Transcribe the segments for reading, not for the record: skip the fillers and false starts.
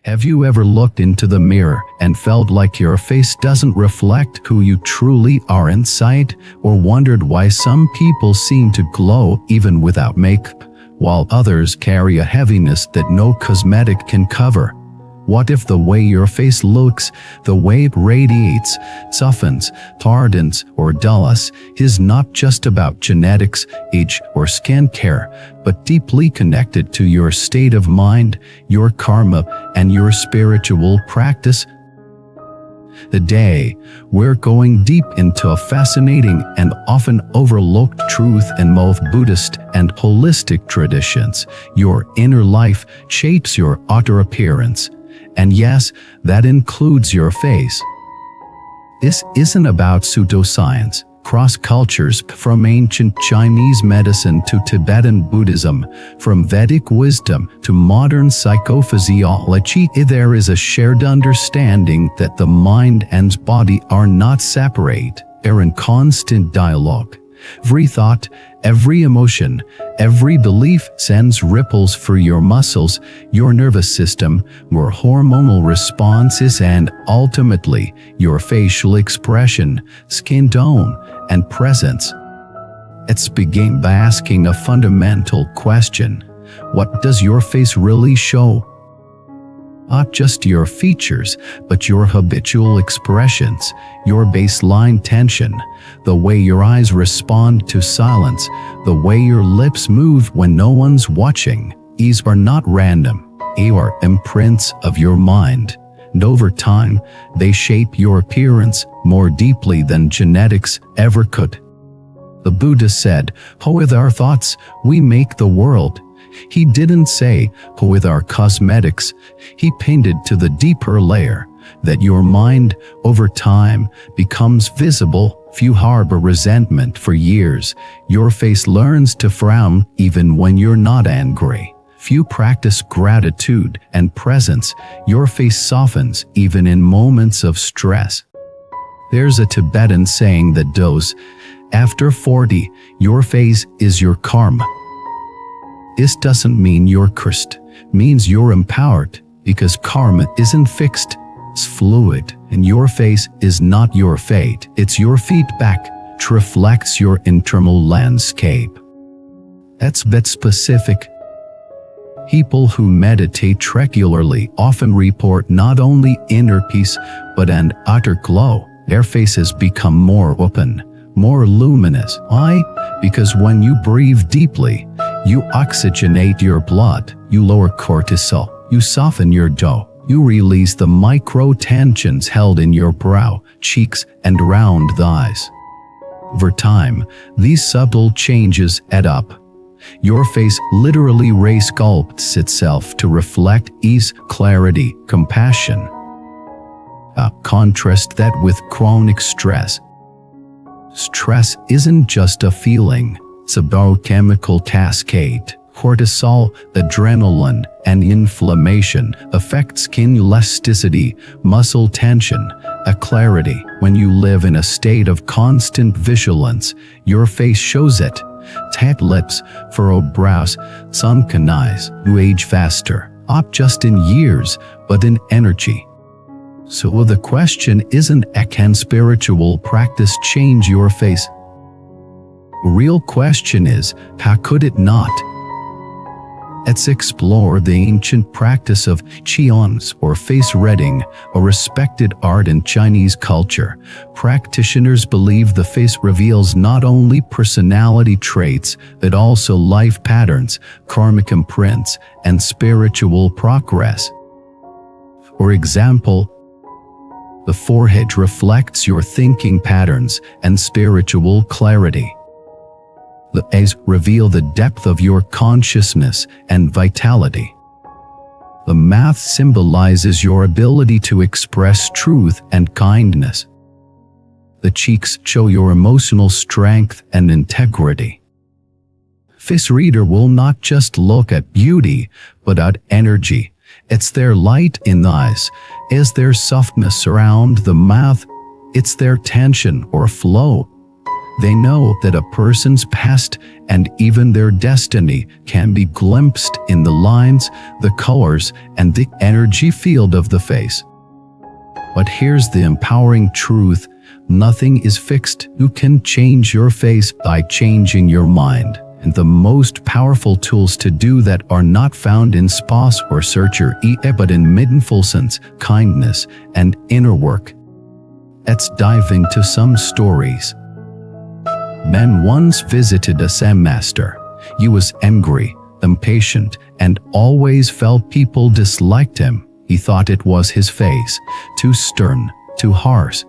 Have you ever looked into the mirror and felt like your face doesn't reflect who you truly are inside, or wondered why some people seem to glow even without makeup, while others carry a heaviness that no cosmetic can cover? What if the way your face looks, the way it radiates, softens, hardens, or dulls, is not just about genetics, age, or skin care, but deeply connected to your state of mind, your karma, and your spiritual practice? Today, we're going deep into a fascinating and often overlooked truth in both Buddhist and holistic traditions. Your inner life shapes your outer appearance. And yes, that includes your face. This isn't about pseudoscience. Cross cultures, from ancient Chinese medicine to Tibetan Buddhism, from Vedic wisdom to modern psychophysiology, there is a shared understanding that the mind and body are not separate. They're in constant dialogue. Every thought, every emotion, every belief sends ripples through your muscles, your nervous system, your hormonal responses, and ultimately, your facial expression, skin tone, and presence. Let's begin by asking a fundamental question. What does your face really show? Not just your features, but your habitual expressions, your baseline tension, the way your eyes respond to silence, the way your lips move when no one's watching. These are not random. They are imprints of your mind. And over time, they shape your appearance more deeply than genetics ever could. The Buddha said, "With our thoughts, we make the world." He didn't say, "With our cosmetics." He painted to the deeper layer, that your mind, over time, becomes visible. If you harbor resentment for years, your face learns to frown even when you're not angry. If you practice gratitude and presence, your face softens even in moments of stress. There's a Tibetan saying that goes, "After 40, your face is your karma." This doesn't mean you're cursed, it means you're empowered, because karma isn't fixed, it's fluid, and your face is not your fate, it's your feedback, it reflects your internal landscape. That's a bit specific. People who meditate regularly often report not only inner peace, but an utter glow. Their faces become more open, more luminous. Why? Because when you breathe deeply, you oxygenate your blood, you lower cortisol, you soften your jaw, you release the micro-tensions held in your brow, cheeks, and around the eyes. Over time, these subtle changes add up. Your face literally re-sculpts itself to reflect ease, clarity, compassion. Contrast that with chronic stress. Stress isn't just a feeling, it's a biochemical cascade. Cortisol, adrenaline, and inflammation affect skin elasticity, muscle tension, clarity. When you live in a state of constant vigilance, your face shows it. Tight lips, furrowed brows, sunken eyes. You age faster, not just in years, but in energy. So the question isn't, can spiritual practice change your face? The real question is, how could it not? Let's explore the ancient practice of qians, or face reading, a respected art in Chinese culture. Practitioners believe the face reveals not only personality traits, but also life patterns, karmic imprints, and spiritual progress. For example, the forehead reflects your thinking patterns and spiritual clarity. The eyes reveal the depth of your consciousness and vitality. The mouth symbolizes your ability to express truth and kindness. The cheeks show your emotional strength and integrity. Face reader will not just look at beauty, but at energy. It's their light in the eyes, it's their softness around the mouth, it's their tension or flow. They know that a person's past and even their destiny can be glimpsed in the lines, the colors, and the energy field of the face. But here's the empowering truth: nothing is fixed. You can change your face by changing your mind. And the most powerful tools to do that are not found in spas or searcher but in mindfulness, kindness, and inner work. Let's dive into some stories. Man once visited a Zen master. He was angry, impatient, and always felt people disliked him. He thought it was his face, too stern, too harsh.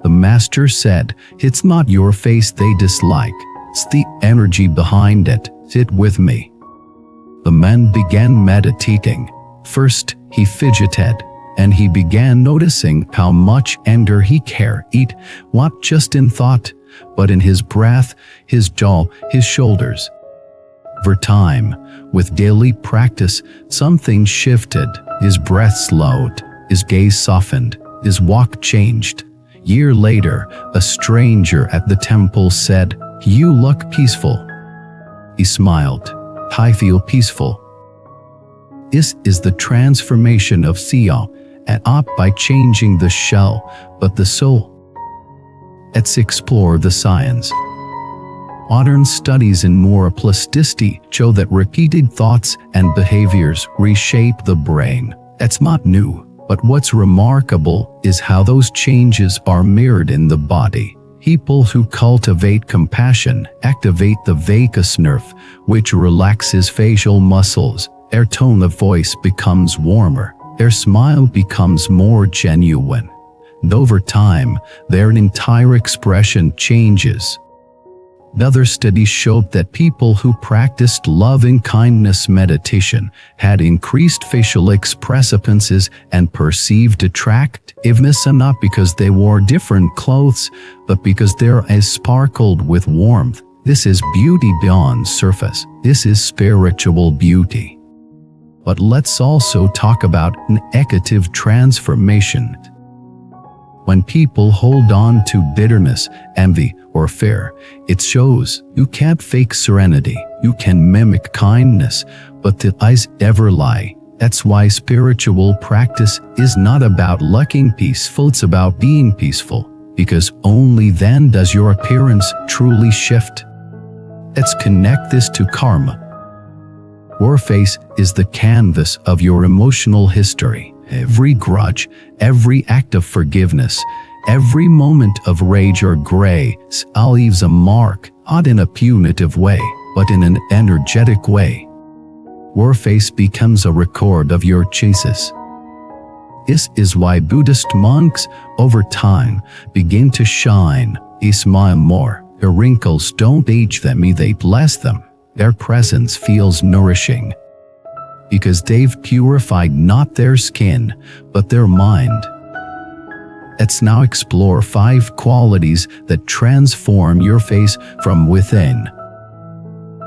The master said, "It's not your face they dislike. It's the energy behind it. Sit with me." The man began meditating. First, he fidgeted, and he began noticing how much anger he carried, not just in thought, but in his breath, his jaw, his shoulders. Over time, with daily practice, something shifted. His breath slowed, his gaze softened, his walk changed. Year later, a stranger at the temple said, "You look peaceful." He smiled. "I feel peaceful." This is the transformation of Sia, not by changing the shell, but the soul. Let's explore the science. Modern studies in neuroplasticity show that repeated thoughts and behaviors reshape the brain. That's not new, but what's remarkable is how those changes are mirrored in the body. People who cultivate compassion activate the vagus nerve, which relaxes facial muscles. Their tone of voice becomes warmer. Their smile becomes more genuine. And over time, their entire expression changes. Another study showed that people who practiced loving-kindness meditation had increased facial expressiveness and perceived attractiveness, and not because they wore different clothes, but because their eyes sparkled with warmth. This is beauty beyond surface. This is spiritual beauty. But let's also talk about negative transformation. When people hold on to bitterness, envy, or fear, it shows. You can't fake serenity. You can mimic kindness, but the eyes never lie. That's why spiritual practice is not about looking peaceful, it's about being peaceful, because only then does your appearance truly shift. Let's connect this to karma. Your face is the canvas of your emotional history. Every grudge, every act of forgiveness, every moment of rage or grace leaves a mark, not in a punitive way, but in an energetic way. Your face becomes a record of your choices. This is why Buddhist monks, over time, begin to shine. They smile more. Their wrinkles don't age them, they bless them. Their presence feels nourishing, because they've purified not their skin, but their mind. Let's now explore 5 qualities that transform your face from within.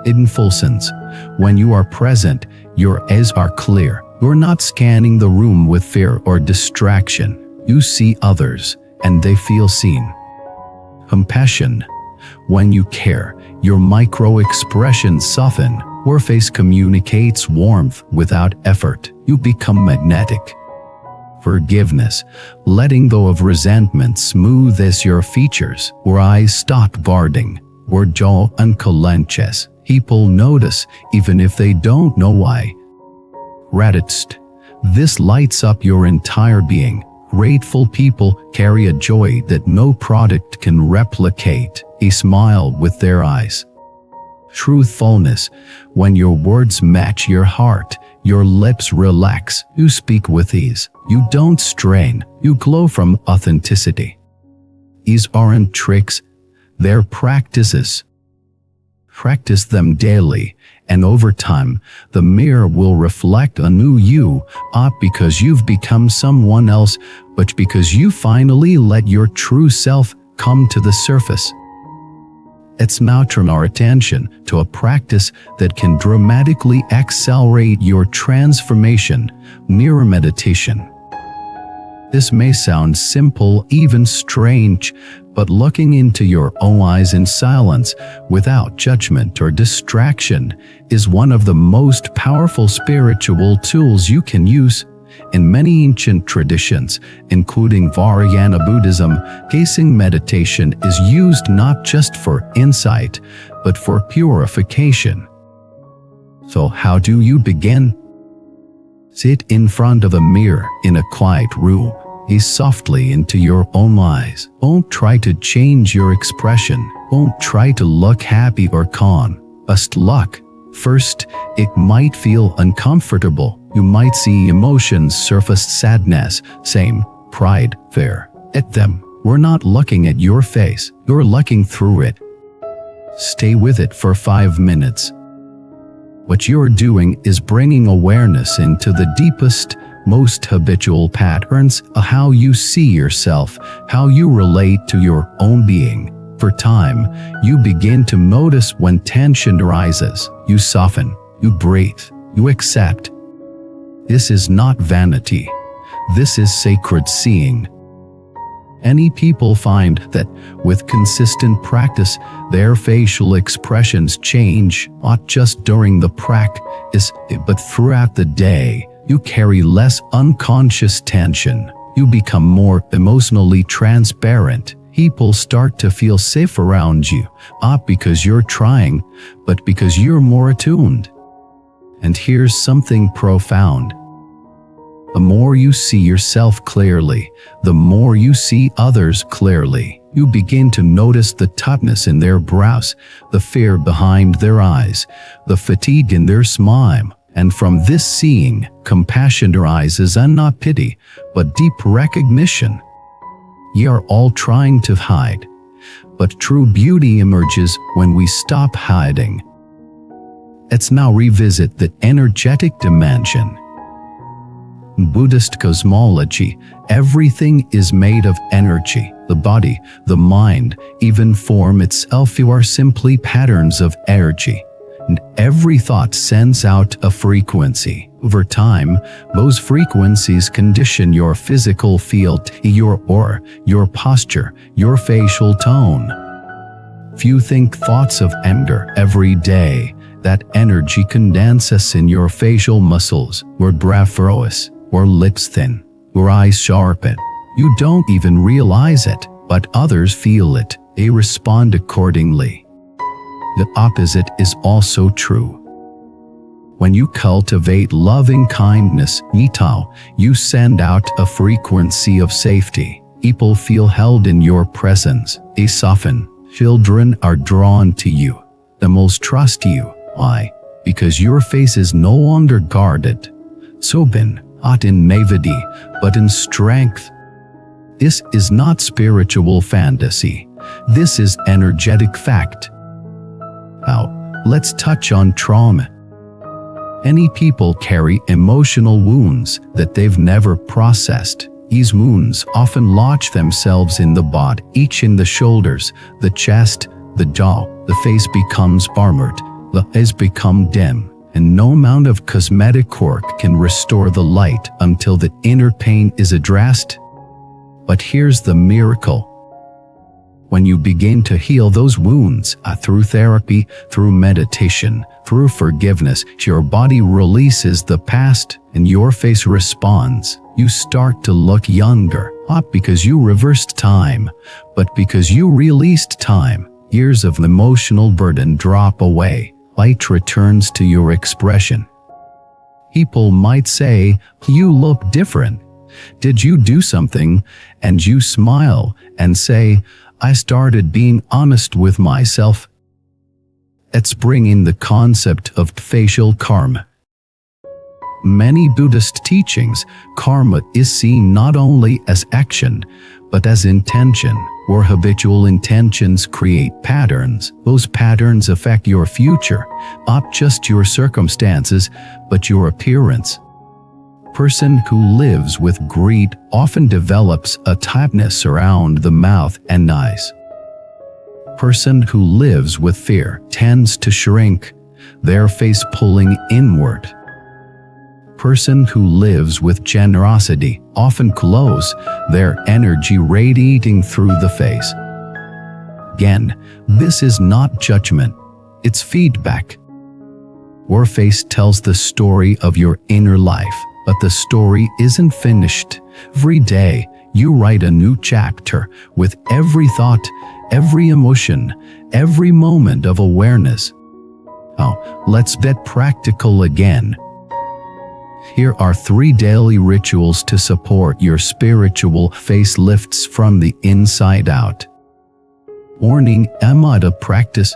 Mindfulness. When you are present, your eyes are clear. You're not scanning the room with fear or distraction. You see others, and they feel seen. Compassion. When you care, your micro-expressions soften. Your face communicates warmth without effort. You become magnetic. Forgiveness. Letting go of resentment smooths your features. Your eyes stop guarding. Your jaw unclenches. People notice, even if they don't know why. Gratitude. This lights up your entire being. Grateful people carry a joy that no product can replicate. They smile with their eyes. Truthfulness. When your words match your heart, your lips relax. You speak with ease. You don't strain. You glow from authenticity. These aren't tricks, they're practices. Practice them daily, and over time, the mirror will reflect a new you, not because you've become someone else, but because you finally let your true self come to the surface. Let's now turn our attention to a practice that can dramatically accelerate your transformation: mirror meditation. This may sound simple, even strange, But looking into your own eyes in silence, without judgment or distraction, is one of the most powerful spiritual tools you can use. In many ancient traditions, including Vajrayana Buddhism, gazing meditation is used not just for insight, but for purification. So how do you begin? Sit in front of a mirror in a quiet room. Gaze softly into your own eyes. Don't try to change your expression. Don't try to look happy or calm. Just look. First, it might feel uncomfortable. You might see emotions surface: sadness, shame, pride, fear. At them. We're not looking at your face. You're looking through it. Stay with it for 5 minutes. What you're doing is bringing awareness into the deepest, most habitual patterns of how you see yourself, how you relate to your own being. For time, you begin to notice when tension arises. You soften, you breathe, you accept. This is not vanity. This is sacred seeing. Many people find that with consistent practice, their facial expressions change, not just during the practice, but throughout the day. You carry less unconscious tension. You become more emotionally transparent. People start to feel safe around you, not because you're trying, but because you're more attuned. And here's something profound. The more you see yourself clearly, the more you see others clearly. You begin to notice the tightness in their brows, the fear behind their eyes, the fatigue in their smile. And from this seeing, compassion arises, and not pity, but deep recognition. We are all trying to hide, but true beauty emerges when we stop hiding. Let's now revisit the energetic dimension. In Buddhist cosmology, everything is made of energy. The body, the mind, even form itself are simply patterns of energy. And every thought sends out a frequency. Over time, those frequencies condition your physical field, your aura, your posture, your facial tone. If you think thoughts of anger every day, that energy condenses in your facial muscles, your brow furrows, your lips thin, your eyes sharpen. You don't even realize it, but others feel it. They respond accordingly. The opposite is also true. When you cultivate loving kindness, metta, you send out a frequency of safety. People feel held in your presence. They soften. Children are drawn to you. Animals trust you. Why? Because your face is no longer guarded. Soben, not in naivety, but in strength. This is not spiritual fantasy. This is energetic fact. Now, let's touch on trauma. Many people carry emotional wounds that they've never processed. These wounds often lodge themselves in the body, each in the shoulders, the chest, the jaw. The face becomes armored, the eyes become dim, and no amount of cosmetic work can restore the light until the inner pain is addressed. But here's the miracle. When you begin to heal those wounds through therapy, through meditation, through forgiveness, your body releases the past and your face responds. You start to look younger, not because you reversed time, but because you released time. Years of emotional burden drop away. Light returns to your expression. People might say, "You look different. Did you do something?" And you smile and say, "I started being honest with myself." Let's bring in the concept of facial karma. Many Buddhist teachings, karma is seen not only as action, but as intention, where habitual intentions create patterns. Those patterns affect your future, not just your circumstances, but your appearance. A person who lives with greed often develops a tightness around the mouth and eyes. A person who lives with fear tends to shrink, their face pulling inward. A person who lives with generosity often glows, their energy radiating through the face. Again, this is not judgment, it's feedback. Your face tells the story of your inner life, but the story isn't finished. Every day, you write a new chapter with every thought, every emotion, every moment of awareness. Now, let's get practical again. Here are 3 daily rituals to support your spiritual facelifts from the inside out. Morning Amada practice.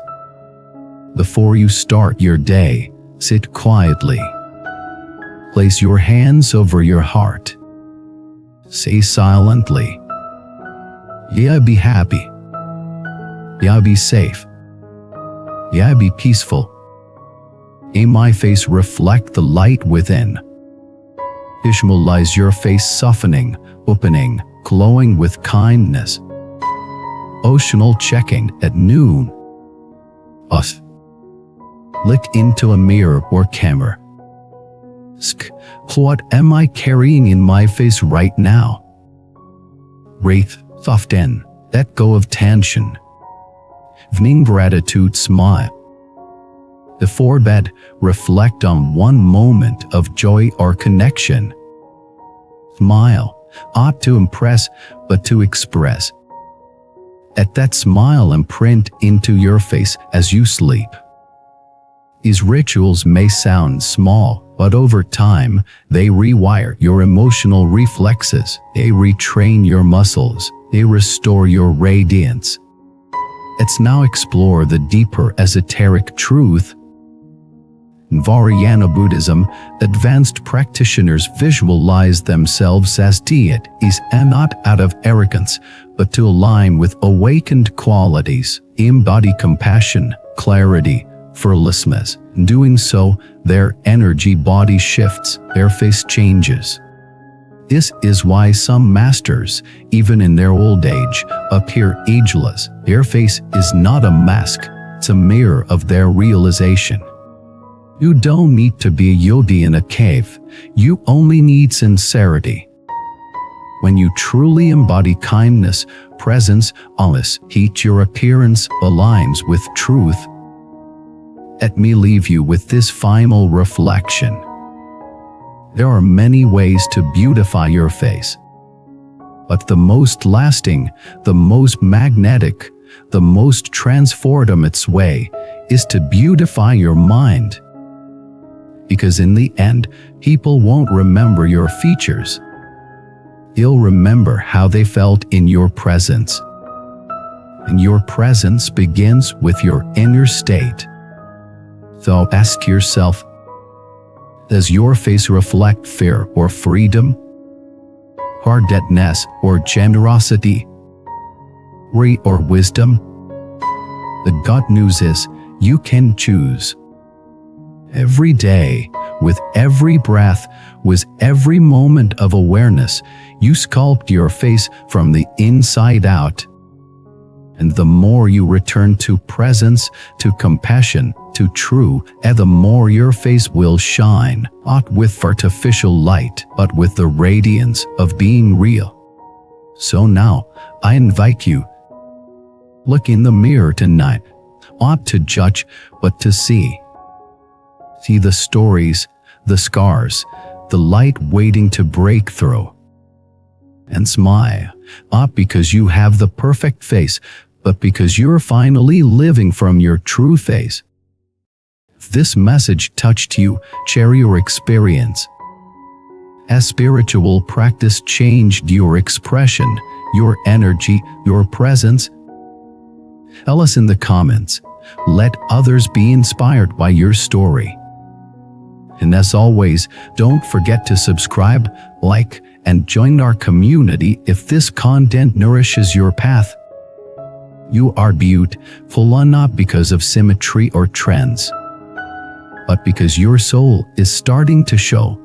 Before you start your day, sit quietly. Place your hands over your heart. Say silently, "Yeah, be happy. Yeah, be safe. Yeah, be peaceful. May my face reflect the light within." Visualize your face softening, opening, glowing with kindness. Emotional checking at noon. Us. Look into a mirror or camera. Ask, what am I carrying in my face right now? Breathe, soften, let go of tension. Evening gratitude smile. Before bed, reflect on one moment of joy or connection. Smile, not to impress, but to express. Let that smile imprint into your face as you sleep. These rituals may sound small, but over time, they rewire your emotional reflexes, they retrain your muscles, they restore your radiance. Let's now explore the deeper esoteric truth. In Vajrayana Buddhism, advanced practitioners visualize themselves as deities, and not out of arrogance, but to align with awakened qualities, embody compassion, clarity, fearlessness. In doing so, their energy body shifts, their face changes. This is why some masters, even in their old age, appear ageless. Their face is not a mask, it's a mirror of their realization. You don't need to be a yogi in a cave, you only need sincerity. When you truly embody kindness, presence, honesty, your appearance aligns with truth. Let me leave you with this final reflection. There are many ways to beautify your face. But the most lasting, the most magnetic, the most transformative way is to beautify your mind. Because in the end, people won't remember your features. They'll remember how they felt in your presence. And your presence begins with your inner state. So ask yourself, does your face reflect fear or freedom? Hard-headedness or generosity? Worry or wisdom? The good news is, you can choose. Every day, with every breath, with every moment of awareness, you sculpt your face from the inside out. And the more you return to presence, to compassion, to true, and the more your face will shine, not with artificial light, but with the radiance of being real. So now, I invite you, look in the mirror tonight, not to judge, but to see. See the stories, the scars, the light waiting to break through. And smile, not because you have the perfect face, but because you're finally living from your true face. If this message touched you, share your experience. As spiritual practice changed your expression, your energy, your presence? Tell us in the comments. Let others be inspired by your story. And as always, don't forget to subscribe, like, and join our community if this content nourishes your path. You are beautiful not because of symmetry or trends, but because your soul is starting to show.